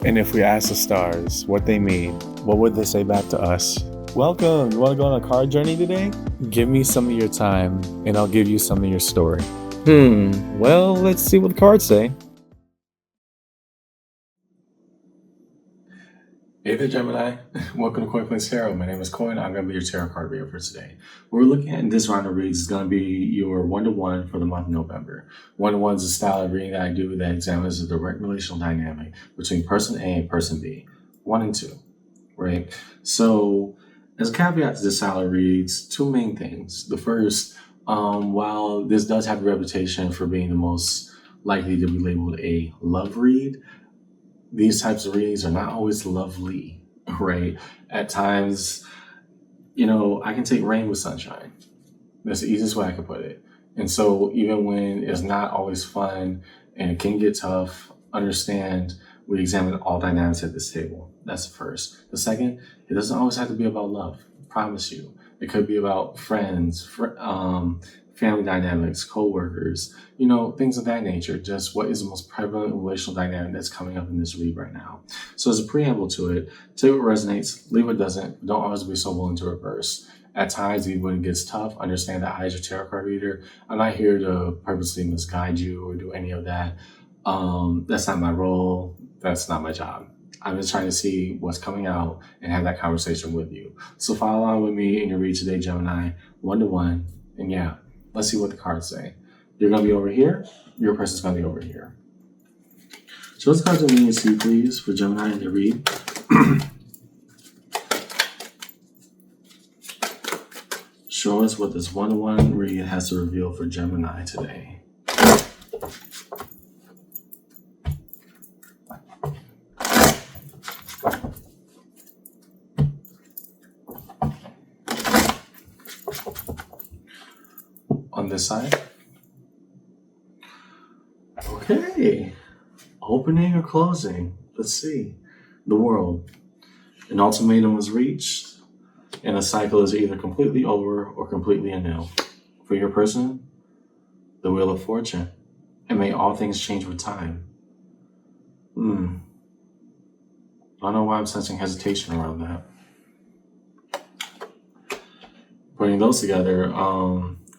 And if we ask the stars what they mean, what would they say back to us? Welcome! You want to go on a card journey today? Give me some of your time, and I'll give you some of your story. Well, let's see what the cards say. Hey there, Gemini. Welcome to Coin Place Tarot. My name is Coin. I'm going to be your tarot card reader for today. What we're looking at in this round of reads is going to be your one-to-one for the month of November. One-to-one is a style of reading that I do that examines the direct relational dynamic between person A and person B, 1 and 2, right? So, as a caveat to this style of reads, two main things. The first, while this does have a reputation for being the most likely to be labeled a love read, these types of readings are not always lovely, right? At times, I can take rain with sunshine. That's the easiest way I can put it. And so even when it's not always fun and it can get tough, understand we examine all dynamics at this table. That's the first. The second, it doesn't always have to be about love. I promise you. It could be about friends, family dynamics, co-workers, things of that nature. Just what is the most prevalent relational dynamic that's coming up in this read right now. So as a preamble to it, take what resonates, leave what doesn't. Don't always be so willing to reverse. At times, even when it gets tough, understand that I, as your tarot card reader, I'm not here to purposely misguide you or do any of that. That's not my role. That's not my job. I'm just trying to see what's coming out and have that conversation with you. So follow along with me in your read today, Gemini, 1-to-1. And yeah, let's see what the cards say. You're going to be over here. Your person's going to be over here. So what's the cards that we need to see, please, for Gemini in the read? Show us what this 1-to-1 read has to reveal for Gemini today. On this side. Okay. Opening or closing? Let's see. The World. An ultimatum was reached, and a cycle is either completely over or completely anew. For your person, the Wheel of Fortune. And may all things change with time. I don't know why I'm sensing hesitation around that. Putting those together,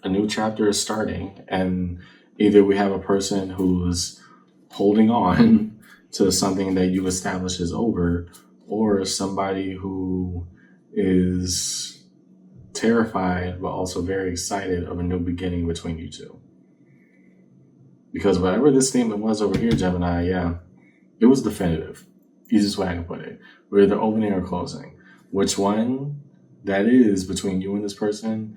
a new chapter is starting, and either we have a person who's holding on to something that you've established is over, or somebody who is terrified but also very excited of a new beginning between you two. Because whatever this statement was over here, Gemini, it was definitive. Easiest way I can put it. We're either opening or closing. Which one that is between you and this person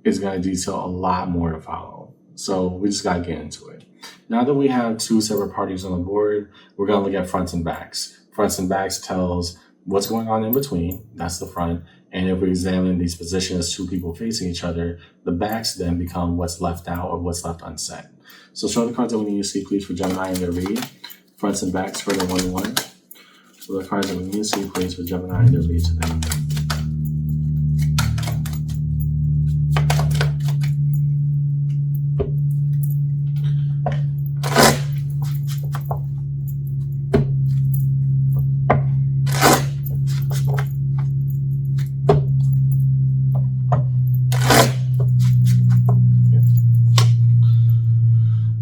is going to detail a lot more to follow. So we just got to get into it. Now that we have two separate parties on the board, we're going to look at fronts and backs. Fronts and backs tells what's going on in between. That's the front. And if we examine these positions as two people facing each other, the backs then become what's left out or what's left unsaid. So show the cards that we need to see, please, for Gemini in their read. Fronts and backs for the 1-to-1. So the cards that we need to see, please, for Gemini in their read today.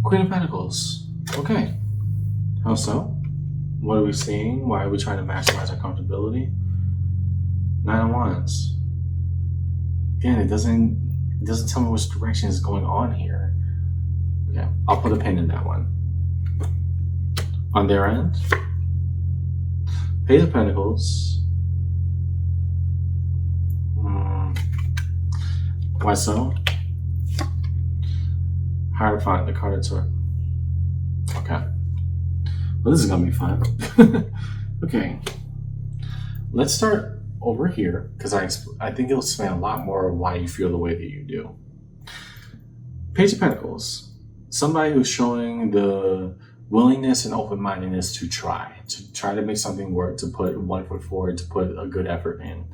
Queen of Pentacles. Okay. How so? What are we seeing? Why are we trying to maximize our comfortability? 9 of Wands. Again, it doesn't tell me which direction is going on here. Okay, I'll put a pin in that one. On their end, Page of Pentacles. Why so? Hierophant, the card to it. Okay. Well, this is going to be fun. Okay. Let's start over here, because I think it'll explain a lot more of why you feel the way that you do. Page of Pentacles. Somebody who's showing the willingness and open-mindedness to try to make something work, to put one foot forward, to put a good effort in.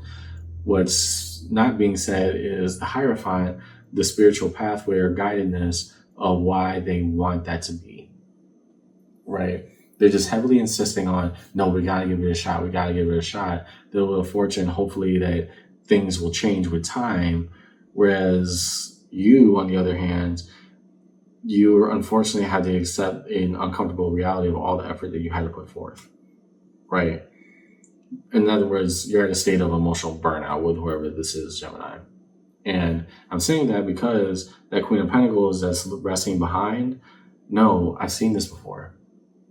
What's not being said is the Hierophant, the spiritual pathway or guidedness of why they want that to be, right? They're just heavily insisting on, no, we got to give it a shot. We got to give it a shot. The Wheel of Fortune, hopefully that things will change with time. Whereas you, on the other hand, you unfortunately had to accept an uncomfortable reality of all the effort that you had to put forth. Right. In other words, you're at a state of emotional burnout with whoever this is, Gemini. And I'm saying that because that Queen of Pentacles that's resting behind, no, I've seen this before.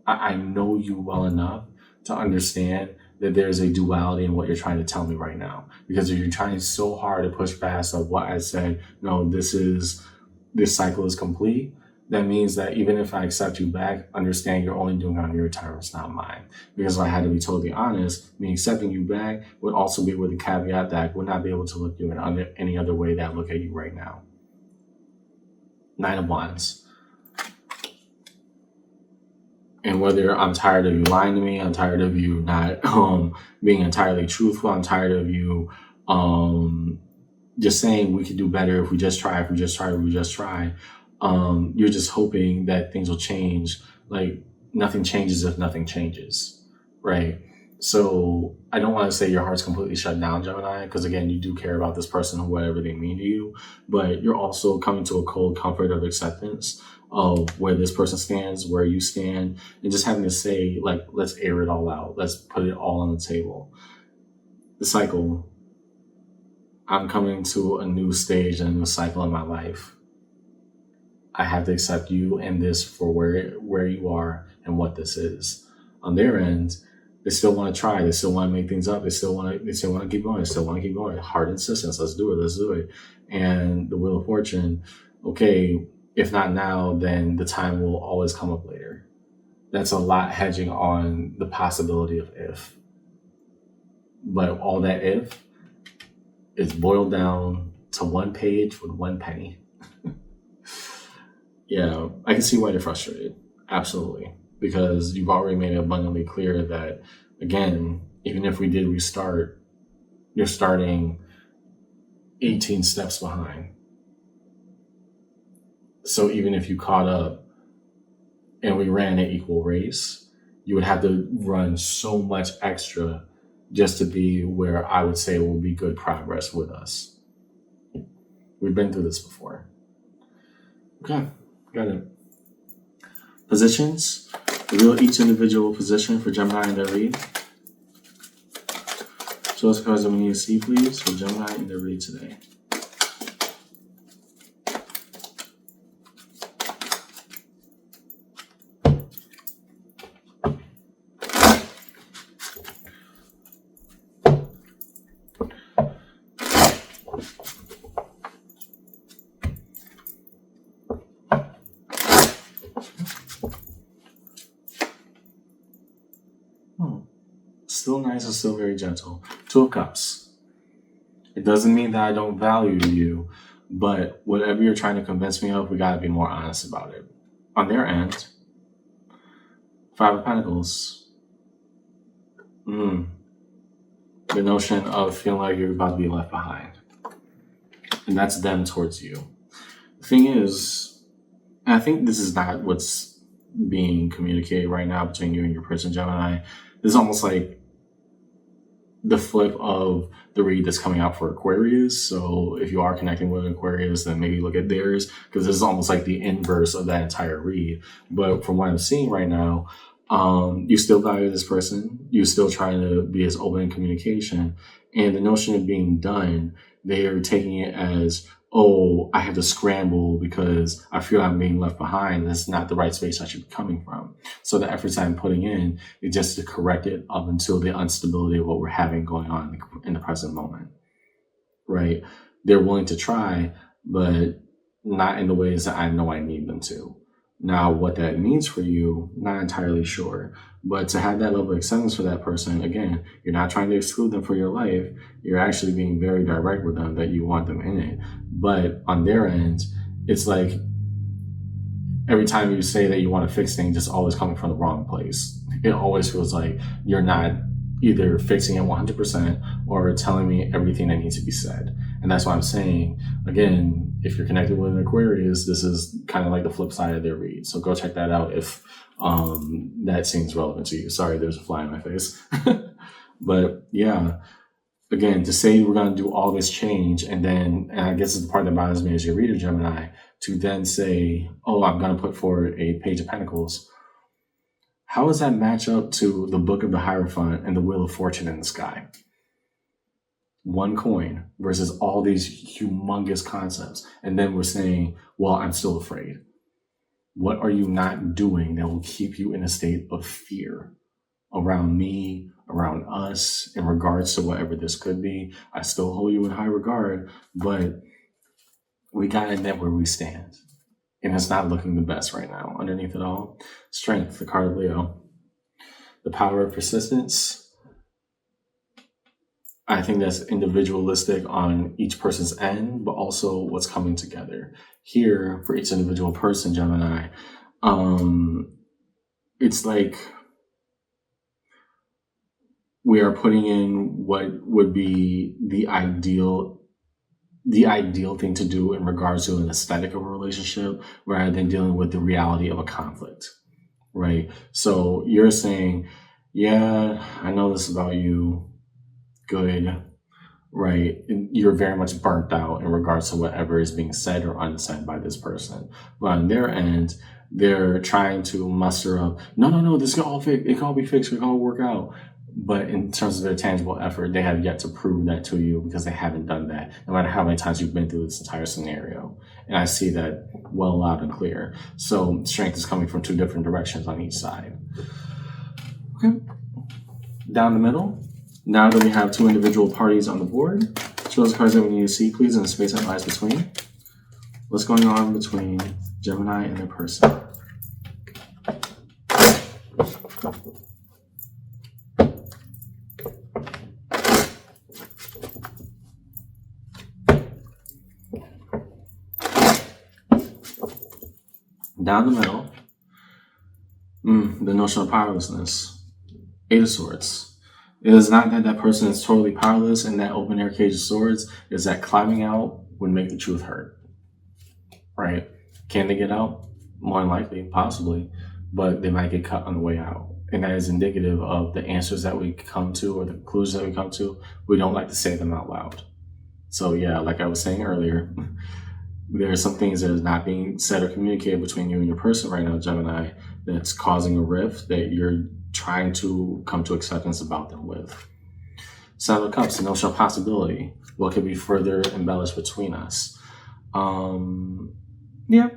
I know you well enough to understand that there's a duality in what you're trying to tell me right now. Because you're trying so hard to push past of what I said, no, this cycle is complete. That means that even if I accept you back, understand you're only doing it on your terms, not mine. Because if I had to be totally honest, me accepting you back would also be with the caveat that I would not be able to look at you in any other way that I look at you right now. 9 of Wands. And whether I'm tired of you lying to me, I'm tired of you not being entirely truthful, I'm tired of you just saying we could do better if we just try, if we just try. You're just hoping that things will change. Like, nothing changes if nothing changes, right? So I don't want to say your heart's completely shut down, Gemini, because again, you do care about this person or whatever they mean to you, but you're also coming to a cold comfort of acceptance of where this person stands, where you stand, and just having to say, like, let's air it all out. Let's put it all on the table. The cycle. I'm coming to a new stage and a new cycle in my life. I have to accept you and this for where you are and what this is. On their end, they still want to try. They still want to make things up. They still want to keep going. They still want to keep going. Hard insistence. Let's do it. And the Wheel of Fortune, okay, if not now, then the time will always come up later. That's a lot hedging on the possibility of if. But all that if is boiled down to one page with one penny. Yeah, I can see why you're frustrated. Absolutely. Because you've already made it abundantly clear that, again, even if we did restart, you're starting 18 steps behind. So even if you caught up and we ran an equal race, you would have to run so much extra just to be where I would say will be good progress with us. We've been through this before. Okay, got it. Positions. Reveal each individual position for Gemini in their read. Show us the cards that we need to see, please, for Gemini in their read today. Still nice and still very gentle. 2 of Cups. It doesn't mean that I don't value you, but whatever you're trying to convince me of, we got to be more honest about it. On their end, 5 of Pentacles. The notion of feeling like you're about to be left behind. And that's them towards you. The thing is, and I think this is not what's being communicated right now between you and your person, Gemini. This is almost like the flip of the read that's coming out for Aquarius. So if you are connecting with an Aquarius, then maybe look at theirs, because this is almost like the inverse of that entire read. But from what I'm seeing right now, you still value this person. You're still trying to be as open in communication. And the notion of being done, they are taking it as, oh, I have to scramble because I feel I'm being left behind. That's not the right space I should be coming from. So the efforts I'm putting in is just to correct it up until the instability of what we're having going on in the present moment, right? They're willing to try, but not in the ways that I know I need them to. Now, what that means for you, not entirely sure. But to have that level of acceptance for that person, again, you're not trying to exclude them from your life. You're actually being very direct with them that you want them in it. But on their end, it's like every time you say that you want to fix things, it's always coming from the wrong place. It always feels like you're not either fixing it 100% or telling me everything that needs to be said. And that's why I'm saying, again, if you're connected with an Aquarius, this is kind of like the flip side of their read. So go check that out if that seems relevant to you. Sorry, there's a fly in my face. But yeah, again, to say we're going to do all this change, and I guess it's the part that bothers me as your reader, Gemini, to then say, oh, I'm going to put forward a Page of Pentacles. How does that match up to the Book of the Hierophant and the Wheel of Fortune in the sky? One coin versus all these humongous concepts. And then we're saying, well, I'm still afraid. What are you not doing that will keep you in a state of fear around me, around us, in regards to whatever this could be? I still hold you in high regard, but we got to admit where we stand. And it's not looking the best right now. Underneath it all, Strength, the card of Leo. The power of persistence. I think that's individualistic on each person's end, but also what's coming together. Here, for each individual person, Gemini, it's like we are putting in what would be the ideal thing to do in regards to an aesthetic of a relationship, rather than dealing with the reality of a conflict, right? So you're saying, yeah, I know this about you. Good, right? You're very much burnt out in regards to whatever is being said or unsaid by this person. But on their end, they're trying to muster up, no, this can all fix. It can all be fixed. It can all work out. But in terms of their tangible effort, they have yet to prove that to you, because they haven't done that, no matter how many times you've been through this entire scenario. And I see that well, loud and clear. So Strength is coming from two different directions on each side. Okay. Down the middle. Now that we have two individual parties on the board, show us cards that we need to see, please, in the space that lies between. What's going on between Gemini and their person? Down the middle, the notion of powerlessness. Eight of Swords. It is not that that person is totally powerless in that open air cage of swords. It's that climbing out would make the truth hurt, right? Can they get out? More than likely, possibly, but they might get cut on the way out. And that is indicative of the answers that we come to, or the conclusions that we come to. We don't like to say them out loud. So yeah, like I was saying earlier, there are some things that is not being said or communicated between you and your person right now, Gemini, that's causing a rift that you're trying to come to acceptance about them with. Seven of Cups, the notion of possibility. What could be further embellished between us? Yeah,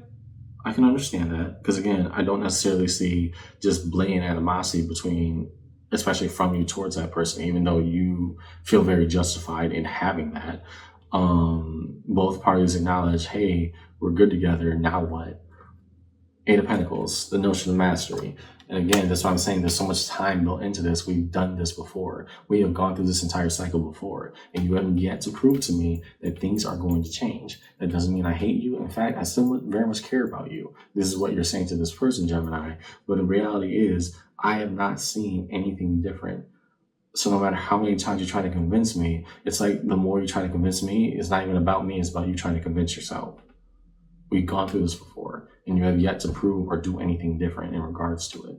I can understand that. Because again, I don't necessarily see just blatant animosity between, especially from you towards that person, even though you feel very justified in having that. Both parties acknowledge, hey, we're good together, now what? Eight of Pentacles, the notion of mastery. And again, that's why I'm saying there's so much time built into this. We've done this before. We have gone through this entire cycle before. And you haven't yet to prove to me that things are going to change. That doesn't mean I hate you. In fact, I still very much care about you. This is what you're saying to this person, Gemini. But the reality is, I have not seen anything different. So no matter how many times you try to convince me, it's like the more you try to convince me, it's not even about me. It's about you trying to convince yourself. We've gone through this before, and you have yet to prove or do anything different in regards to it.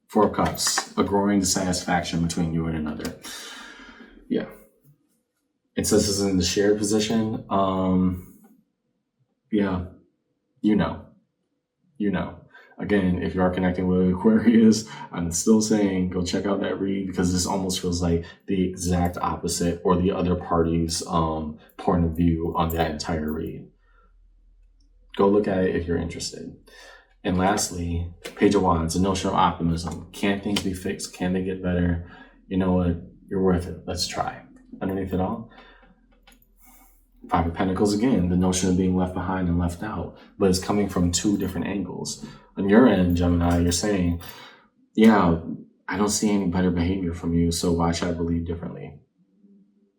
Four of Cups, a growing dissatisfaction between you and another. Yeah. It says this is in the shared position. Yeah, you know. Again, if you are connecting with Aquarius, I'm still saying go check out that read, because this almost feels like the exact opposite, or the other party's point of view on that entire read. Go look at it if you're interested. And lastly, Page of Wands, the notion of optimism. Can things be fixed? Can they get better? You know what? You're worth it. Let's try. Underneath it all, Five of Pentacles again, the notion of being left behind and left out, but it's coming from two different angles. On your end, Gemini, you're saying, yeah, I don't see any better behavior from you, so why should I believe differently?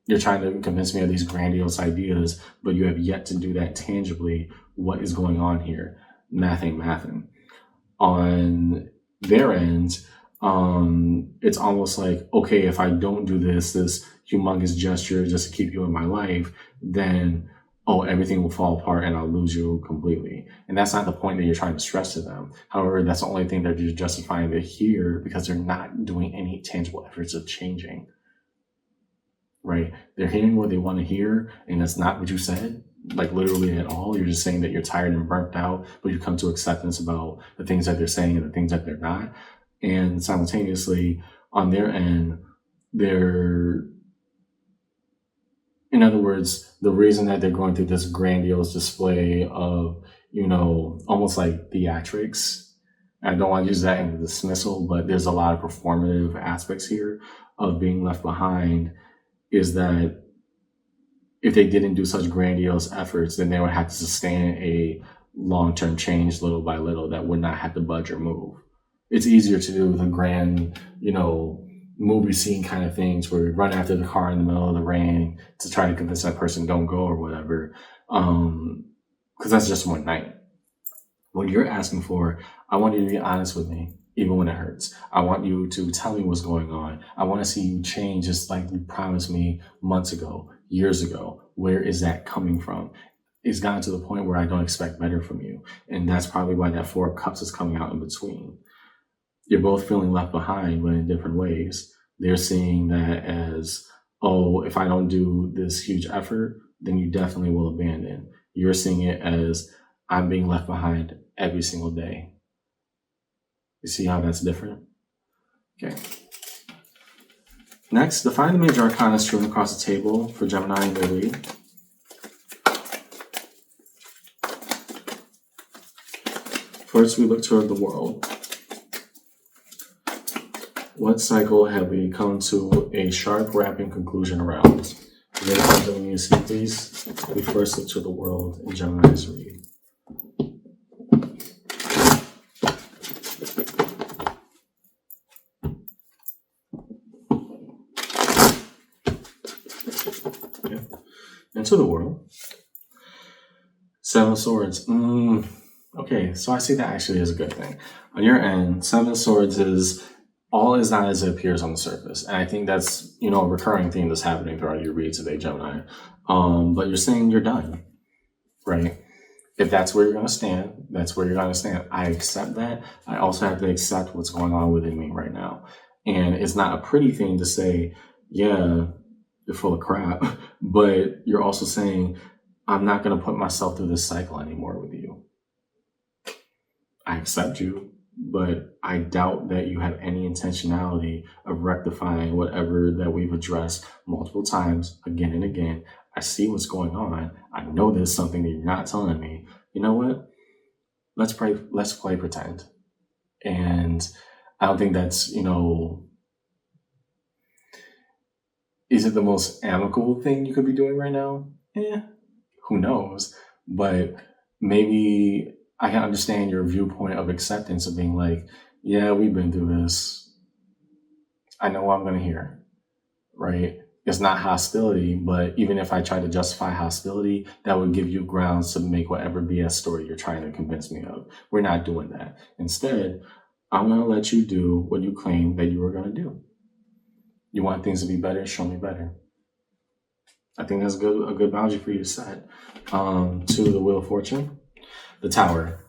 You're trying to convince me of these grandiose ideas, but you have yet to do that tangibly. What is going on here? Math ain't mathin'. On their end, It's almost like, okay, if I don't do this humongous gesture just to keep you in my life, then oh, everything will fall apart and I'll lose you completely. And that's not the point that you're trying to stress to them. However, that's the only thing that you're justifying to hear because they're not doing any tangible efforts of changing, right? They're hearing what they want to hear, and that's not what you said, like literally at all. You're just saying that you're tired and burnt out, but you come to acceptance about the things that they're saying and the things that they're not. And simultaneously, on their end, they're, in other words, the reason that they're going through this grandiose display of, almost like theatrics. I don't want to use that in dismissal, but there's a lot of performative aspects here of being left behind, is that if they didn't do such grandiose efforts, then they would have to sustain a long-term change little by little that would not have to budge or move. It's easier to do the grand, movie scene kind of things where we run after the car in the middle of the rain to try to convince that person don't go or whatever. Because that's just one night. What you're asking for, I want you to be honest with me, even when it hurts. I want you to tell me what's going on. I want to see you change just like you promised me months ago, years ago. Where is that coming from? It's gotten to the point where I don't expect better from you. And that's probably why that Four of Cups is coming out in between. You're both feeling left behind, but in different ways. They're seeing that as, oh, if I don't do this huge effort, then you definitely will abandon. You're seeing it as, I'm being left behind every single day. You see how that's different? Okay. Next, define the major arcana strewn across the table for Gemini and their read. First, we look toward the world. What cycle have we come to a sharp, wrapping conclusion around? Ladies and gentlemen, you see, please, we first look to the world in Gemini's read. Okay. Into the world. Seven of Swords. Okay, so I see that actually is a good thing. On your end, Seven of Swords is all is not as it appears on the surface. And I think that's, a recurring theme that's happening throughout your read today, Gemini. But you're saying you're done, right? If that's where you're going to stand, that's where you're going to stand. I accept that. I also have to accept what's going on within me right now. And it's not a pretty thing to say, yeah, you're full of crap, but you're also saying, I'm not going to put myself through this cycle anymore with you. I accept you, but I doubt that you have any intentionality of rectifying whatever that we've addressed multiple times, again and again. I see what's going on. I know there's something that you're not telling me. You know what? Let's play pretend. And I don't think that's, is it the most amicable thing you could be doing right now? Who knows? But maybe I can understand your viewpoint of acceptance of being like, yeah, we've been through this. I know what I'm going to hear, right? It's not hostility, but even if I try to justify hostility, that would give you grounds to make whatever BS story you're trying to convince me of. We're not doing that. Instead, I'm going to let you do what you claim that you were going to do. You want things to be better? Show me better. I think that's a good boundary for you to set. To the Wheel of Fortune, the Tower.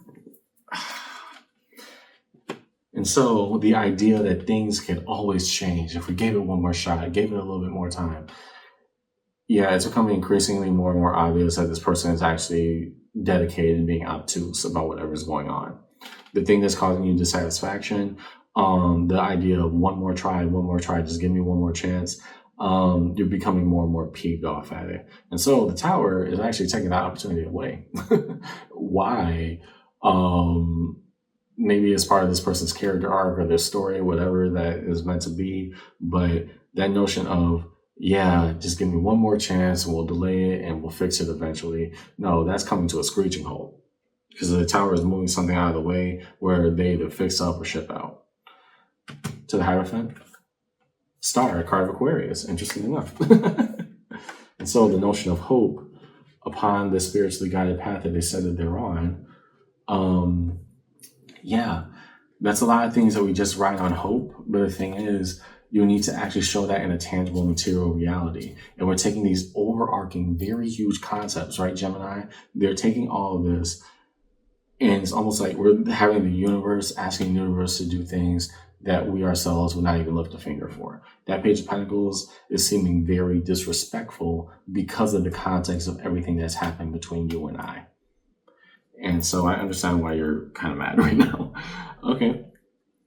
And so the idea that things can always change if we gave it one more shot, gave it a little bit more time. Yeah, it's becoming increasingly more and more obvious that this person is actually dedicated and being obtuse about whatever's going on. The thing that's causing you dissatisfaction, the idea of one more try, just give me one more chance. You're becoming more and more peeved off at it. And so the Tower is actually taking that opportunity away. Why? Maybe it's part of this person's character arc or their story, whatever that is meant to be. But that notion of, yeah, just give me one more chance and we'll delay it and we'll fix it eventually. No, that's coming to a screeching halt because the Tower is moving something out of the way where they either fix up or ship out. To the Hierophant. Star, a card of Aquarius, interesting enough. And so the notion of hope upon the spiritually guided path that they said that they're on, That's a lot of things that we just ride on hope. But the thing is, you need to actually show that in a tangible material reality. And we're taking these overarching, very huge concepts, right, Gemini? They're taking all of this, and it's almost like we're having the universe asking the universe to do things that we ourselves would not even lift a finger for. That Page of Pentacles is seeming very disrespectful because of the context of everything that's happened between you and I. And so I understand why you're kind of mad right now. Okay.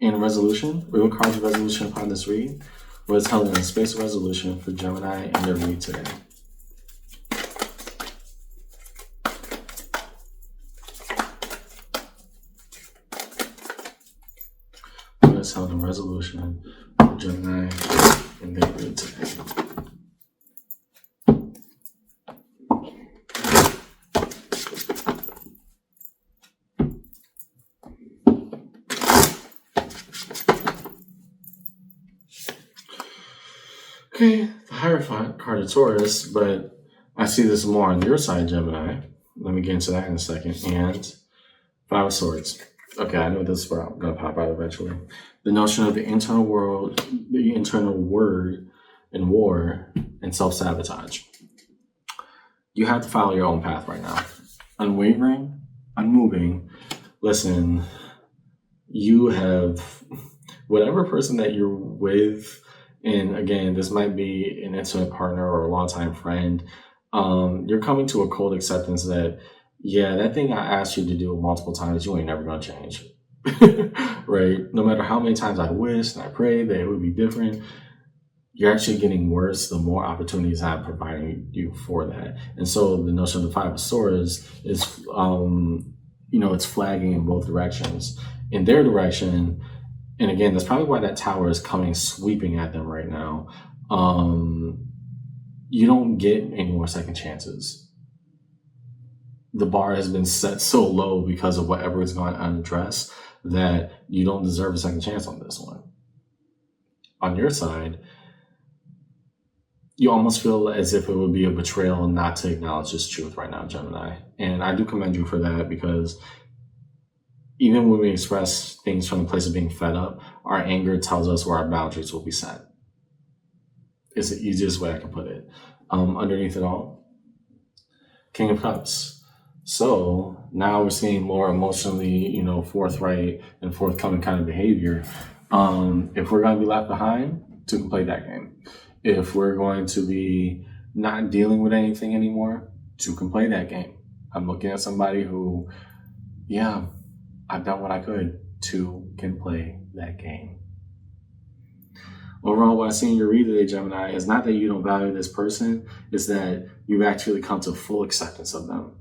And a resolution. We will card the resolution upon this read. What is held in a space of resolution for Gemini and their read today? What is held in resolution for Gemini and their read today? Okay, the Hierophant card of Taurus, but I see this more on your side, Gemini. Let me get into that in a second. And Five of Swords. Okay, I know this is where I'm going to pop out eventually. The notion of the internal world, the internal word in war and self-sabotage. You have to follow your own path right now. Unwavering, unmoving. Listen, you have whatever person that you're with. And again, this might be an intimate partner or a longtime friend. You're coming to a cold acceptance that, yeah, that thing I asked you to do multiple times, you ain't never going to change. Right? No matter how many times I wish and I pray that it would be different, you're actually getting worse the more opportunities I'm providing you for that. And so the notion of the Five of Swords is, it's flagging in both directions. In their direction, and again, that's probably why that tower is coming sweeping at them right now. You don't get any more second chances. The bar has been set so low because of whatever is going unaddressed that you don't deserve a second chance on this one. On your side, you almost feel as if it would be a betrayal not to acknowledge this truth right now, Gemini. And I do commend you for that, because even when we express things from the place of being fed up, our anger tells us where our boundaries will be set. It's the easiest way I can put it. Underneath it all, King of Cups. So now we're seeing more emotionally, forthright and forthcoming kind of behavior. If we're going to be left behind, to play that game. If we're going to be not dealing with anything anymore, to play that game. I'm looking at somebody who, yeah, I've done what I could to can play that game. Overall, what I see in your read today, Gemini, is not that you don't value this person, it's that you've actually come to full acceptance of them.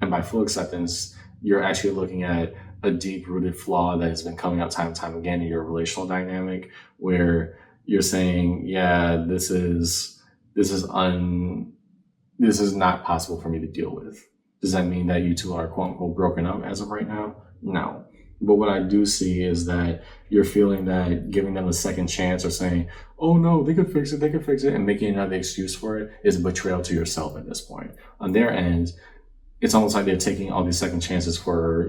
And by full acceptance, you're actually looking at a deep-rooted flaw that has been coming up time and time again in your relational dynamic, where you're saying, yeah, this is not possible for me to deal with. Does that mean that you two are quote unquote broken up as of right now? No. But what I do see is that you're feeling that giving them a second chance or saying, oh no, they could fix it, and making another excuse for it is a betrayal to yourself at this point. On their end, it's almost like they're taking all these second chances for,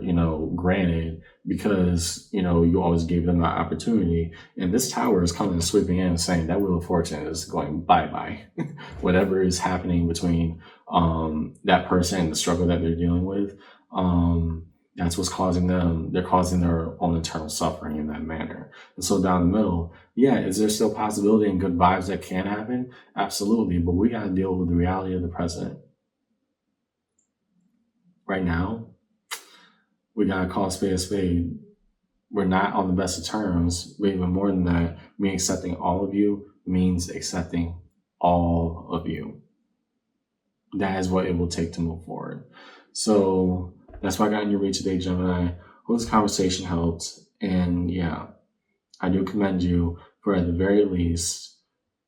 granted, because, you always gave them that opportunity. And this tower is coming and sweeping in and saying that Wheel of Fortune is going bye-bye. Whatever is happening between that person and the struggle that they're dealing with, that's what's causing them. They're causing their own internal suffering in that manner. And so down the middle, yeah, is there still possibility and good vibes that can happen? Absolutely. But we got to deal with the reality of the present. Right now, we got to call a spade. We're not on the best of terms, but even more than that, me accepting all of you means accepting all of you. That is what it will take to move forward. So that's why I got in your read today, Gemini. Hope this conversation helped. And yeah, I do commend you for, at the very least,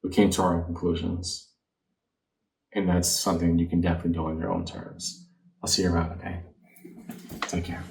we came to our own conclusions. And that's something you can definitely do on your own terms. I'll see you around, okay? Take care.